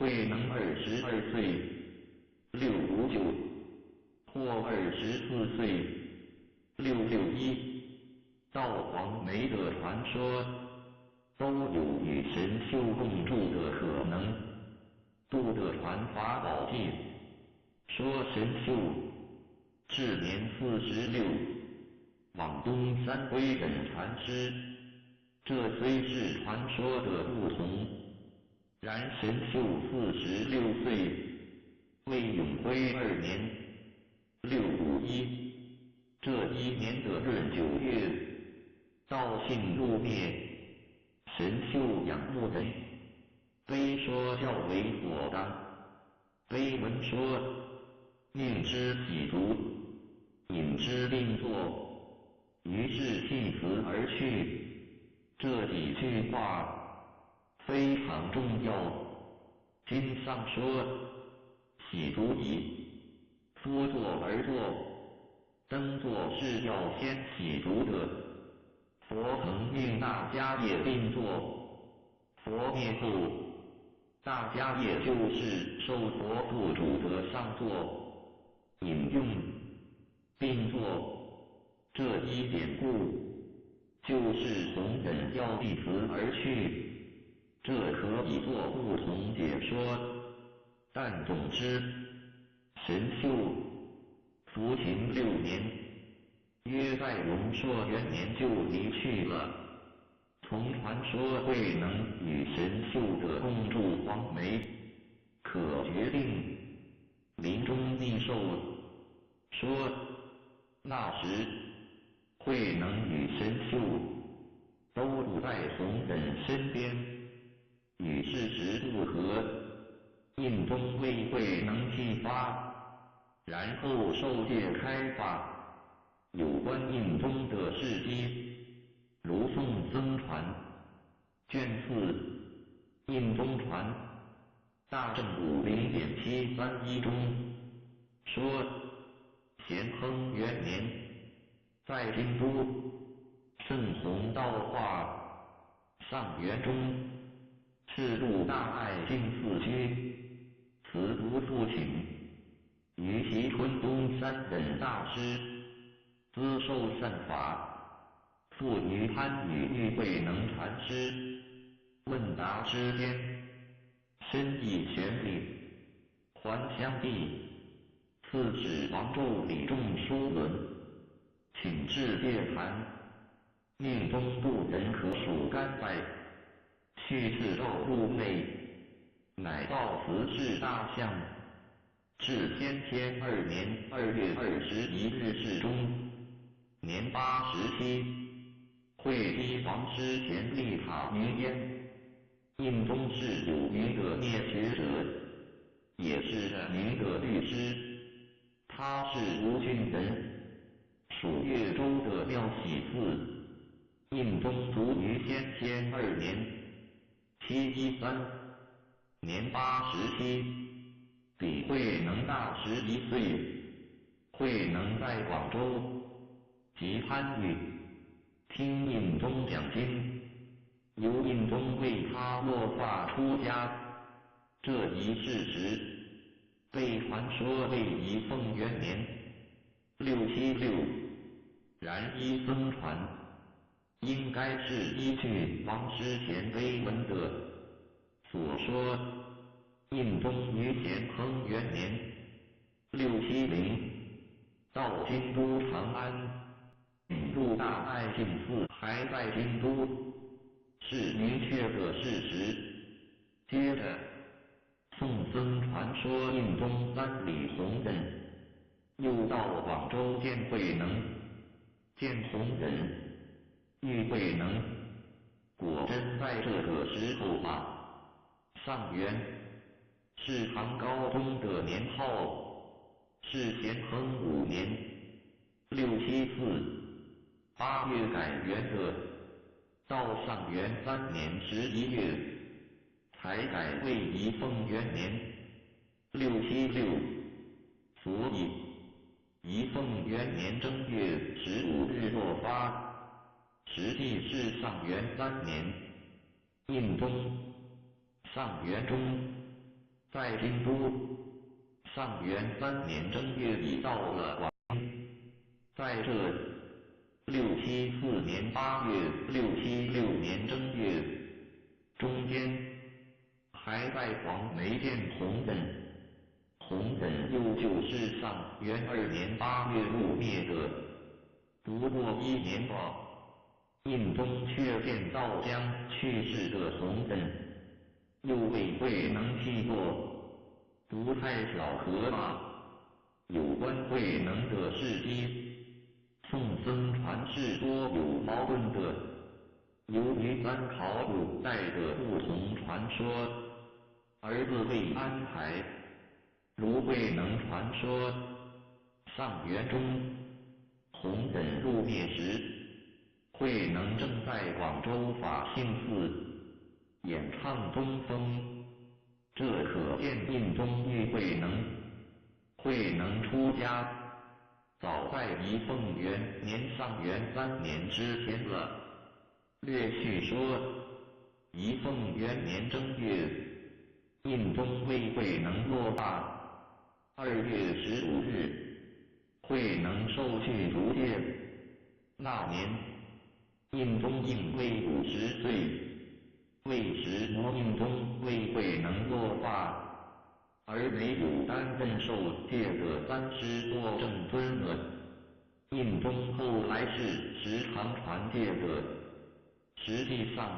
慧能22岁659，或24岁661，道黄梅的传说，都有与神秀共筑的可能。杜的传法宝记说神秀至年46，往东山归忍禅师，这虽是传说的不同，然神秀46岁，为永徽2年651，这一年的闰9月，道信入灭，神秀仰慕人，非说较为妥当。碑文说：命之喜足，引之并作，于是弃辞而去。这几句话非常重要。经上说：喜足矣，夫坐而坐，登座是要先喜足的。佛曾命大家也并坐，佛灭后，大家也就是受佛父主的上座，引用并坐这一典故，就是从忍要弟子而去。这可以做不同解说，但总之，神秀服勤6年，约在龙朔元年就离去了。从传说慧能与神秀的共筑黄梅，可决定临终密授说，那时慧能与神秀都不在弘忍身边，与事实不合，印宗为慧能剃发，然后受戒开发。有关印宗的事迹，如宋僧传卷4印宗传大正50.731中说，咸亨元年，在京都圣弘道化上元中，赤入大爱净寺居，辞独父请，于其坤东山忍大师，资受善法。复于番禺遇慧能禅师，问答之间，深意玄理，还乡地，赐使王胄李仲书伦，请至戒坛，命中部人可属甘拜，续赐肉入内，乃告辞至大相。至天2年2月21日至中，年87。会稽王师前立塔于焉，印宗是有名的灭学者，也是名的律师。他是吴郡人，属越州的廖喜寺。印宗卒于先天2年713，年87，比慧能大11岁。慧能在广州及番禺听印宗讲经，由印宗为他落发出家，这一事实被传说为仪凤元年676，然依僧传，应该是依据王师前碑文的所说，印宗于咸亨元年670到京都长安，引入大爱净寺还在京都，是明确的事实。接着，宋僧传说印宗3里弘忍，又到广州见慧能，见弘忍，遇慧能，果真在这个时候吧。上元是唐高宗的年号，是咸亨5年674 8月改元的，到上元3年11月才改为仪凤元年676，所以仪凤元年正月15日落发，实际是上元3年。印宗上元中在京都，上元3年正月已到了广京，在这674年8月676年正月中间，还在黄梅殿弘忍。弘忍又就是上元2年8月入灭的。不过1年后，印宗却见到将去世的弘忍，又为慧能记过，不太巧合吧？有关慧能的事迹，宋僧传是多有矛盾的。由于参考古代的不同传说，儿子被安排。如慧能传说，上元中，弘忍入灭时，慧能正在广州法性寺演唱东风，这可见印宗遇慧能。慧能出家，早在仪凤元年上元3年之前了。略叙说，仪凤元年正月，印宗为慧能落发。2月15日，慧能受具足戒。那年，印宗应为50岁，为时印宗为慧能落发，而没有担任受戒的30多正尊了。印宗后来是时常传戒的。实际上，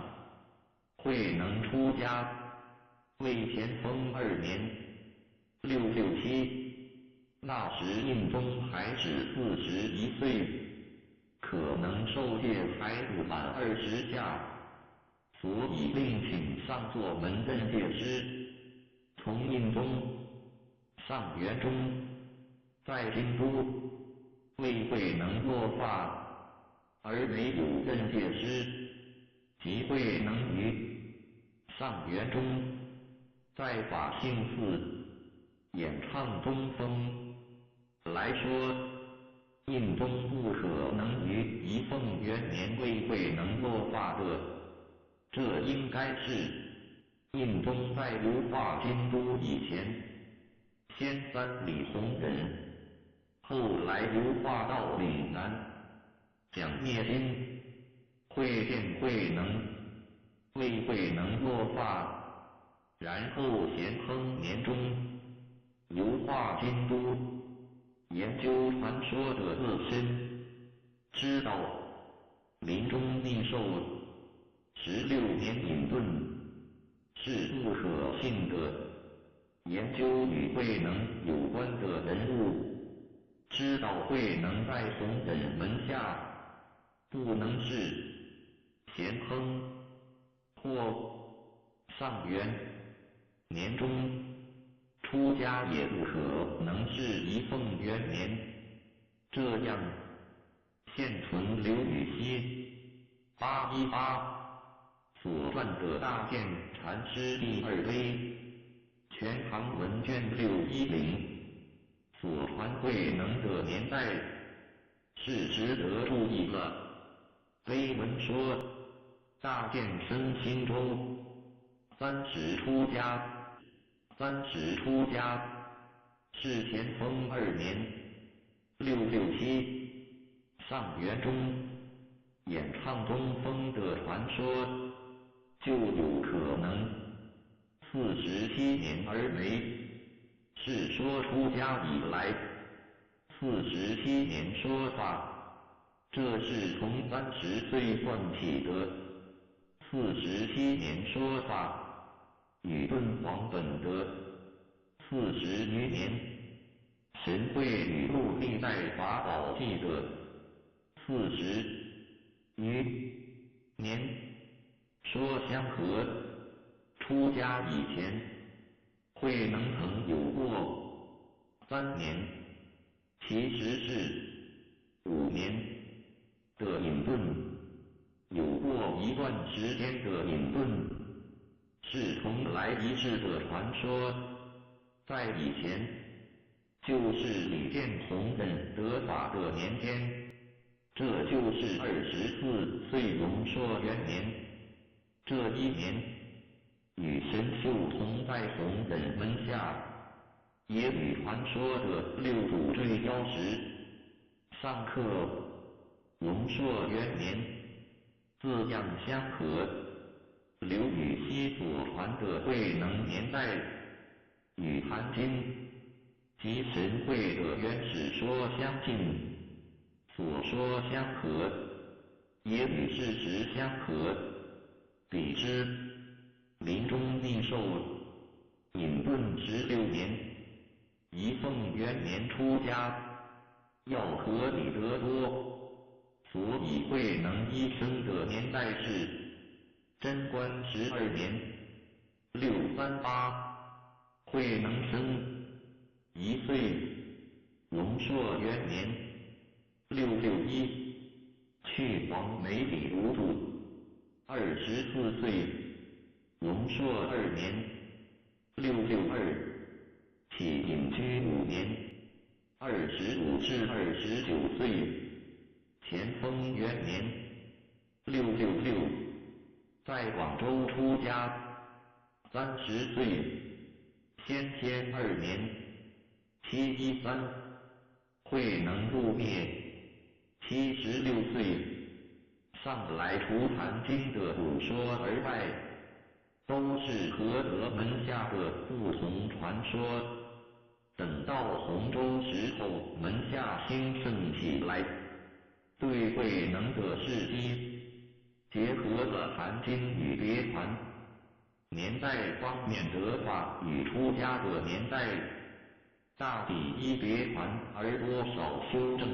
慧能出家，为乾丰2年667，那时印宗还只41岁，可能受戒还不满20下，所以另请上座门任戒师。从印宗上元中，在京都为慧能落发，而没有任戒师，即慧能于上元中在法性寺演唱东风来说，印宗不可能于仪凤元年为慧能落发的，这应该是印宗在流化京都以前，先三礼弘忍，后来流化到岭南，讲灭经，会见慧能，为慧能落发，然后咸亨年中流化京都，研究传说的自身，知道临终逆寿16年隐遁是不可信的，研究与慧能有关的人物，知道慧能在弘忍门下，不能是咸亨或上元年中出家，也不可能是仪凤元年。这样，现存刘禹锡818所撰的大建禅师第2碑全唐文卷610所传慧能的年代是值得注意了。碑文说，大建生新州30出家，是乾丰2年667上元中演唱东风的传说，就有可能47年而没，是说出家以来47年说法，这是从30岁算起的。47年说法与敦煌本的40余年，神会语录历代法宝记的40余年说相合。出家以前，慧能曾有过3年，其实是5年的隐遁，有过一段时间的隐遁，是从来一致的传说。在以前，就是李建弘忍得法的年间，这就是24岁龙朔元年。这一年，与神秀同在弘忍门下，也与传说的六祖坠妖时，上刻龙朔元年字样相合。刘禹锡所传的慧能年代，与《坛经》及神会的原始说相近，所说相合，也与事实相合。比之，临终逆寿，隐遁16年，仪凤元年出家，要合理得多。所以慧能一生的年代是贞观12年638，慧能生1岁，龙朔元年661，去皇梅里如祖24岁，龙朔2年662，启隐居5年25至29岁，咸丰元年666，在广州出家30岁，先天2年713，慧能入灭76岁，上来除《坛经》的古说而外，都是合德门下的不同传说。等到洪州时候，门下兴盛起来，对慧能的事迹，结合了《坛经》与别传年代方面的话与出家的年代，大抵依别传而多少修正，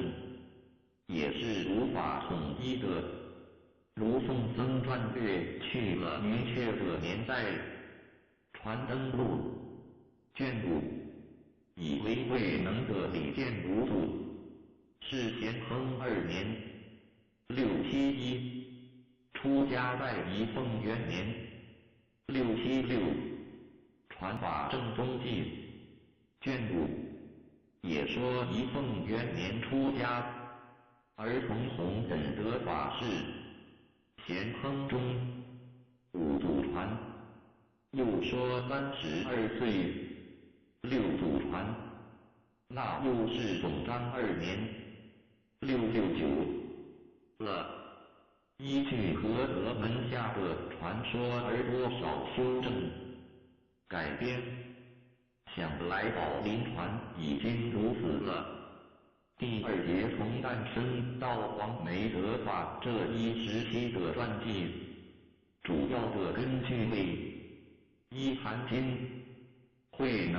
也是无法统一的。如宋僧传略去了明确的年代，传灯录卷5，以为慧能的李建如祖是咸亨2年671，出家在仪凤元年676，传法正宗记卷5也说仪凤元年出家，而从弘忍得法是咸亨中5祖传，又说32岁6祖传，那又是总章2年669了。依据合德门下的传说而多少修正改编，想来宝林传已经如此了。第2节从诞生到黄梅德法这一时期的传记，主要的根据为一《坛经》慧能